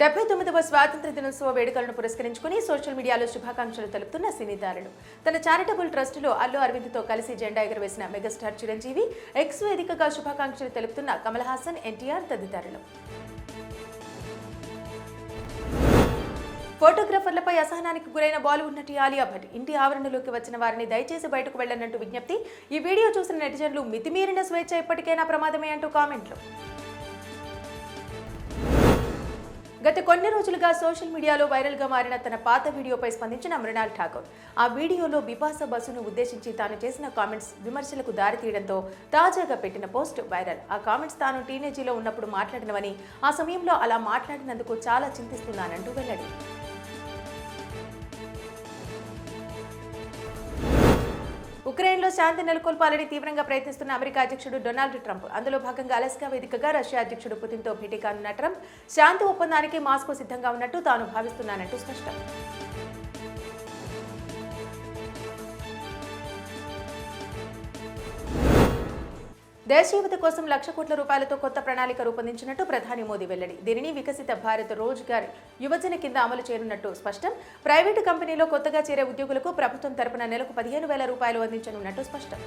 79వ స్వాతంత్ర దినోత్సవ వేడుకలను పురస్కరించుకుని సోషల్ మీడియాలో శుభాకాంక్షలు తెలుపుతున్న సినీ తారలు తన చారిటబుల్ ట్రస్టులో అల్లు అరవింద్తో కలిసి జెండా ఎగురవేసిన మెగాస్టార్ చిరంజీవి ఎక్స్ వేదికగా శుభాకాంక్షలు తెలుపుతున్న కమల్ హాసన్, ఎన్టీఆర్ తదితరులు. ఫోటోగ్రాఫర్లపై అసహనానికి గురైన బాలీవుడ్ నటి ఆలియా భట్ ఇంటి ఆవరణలోకి వచ్చిన వారిని దయచేసి బయటకు వెళ్లనంటూ విజ్ఞప్తి. ఈ వీడియో చూసిన నెటిజన్లు మితిమీరిన స్వేచ్ఛ ఎప్పటికైనా ప్రమాదమే అంటూ కామెంట్లు. గత కొన్ని రోజులుగా సోషల్ మీడియాలో వైరల్గా మారిన తన పాత వీడియోపై స్పందించిన మృణాల్ ఠాకూర్ ఆ వీడియోలో బిపాసా బసును ఉద్దేశించి తాను చేసిన కామెంట్స్ విమర్శలకు దారితీయడంతో తాజాగా పెట్టిన పోస్ట్ వైరల్. ఆ కామెంట్స్ తాను టీనేజీలో ఉన్నప్పుడు మాట్లాడినవని, ఆ సమయంలో అలా మాట్లాడినందుకు చాలా చింతిస్తున్నానంటూ వెల్లడి. ఉక్రెయిన్లో శాంతి నెలకొల్పాలని తీవ్రంగా ప్రయత్నిస్తున్న అమెరికా అధ్యక్షుడు డొనాల్డ్ ట్రంప్, అందులో భాగంగా అలస్కా వేదికగా రష్యా అధ్యక్షుడు పుతిన్తో భేటీ కానున్న ట్రంప్ శాంతి ఒప్పందానికి మాస్కో సిద్ధంగా ఉన్నట్టు తాను భావిస్తున్నానంటూ స్పష్టం. దేశీయత కోసం ₹1,00,000 కోట్లతో కొత్త ప్రణాళిక రూపొందించినట్టు ప్రధాని మోదీ వెల్లడి. దీనిని వికసిత భారత్ రోజ్గార్ యువజన కింద అమలు చేయనున్నట్టు స్పష్టం. ప్రైవేటు కంపెనీలో కొత్తగా చేరే ఉద్యోగులకు ప్రభుత్వం తరపున నెలకు ₹15,000 అందించనున్నట్టు స్పష్టం.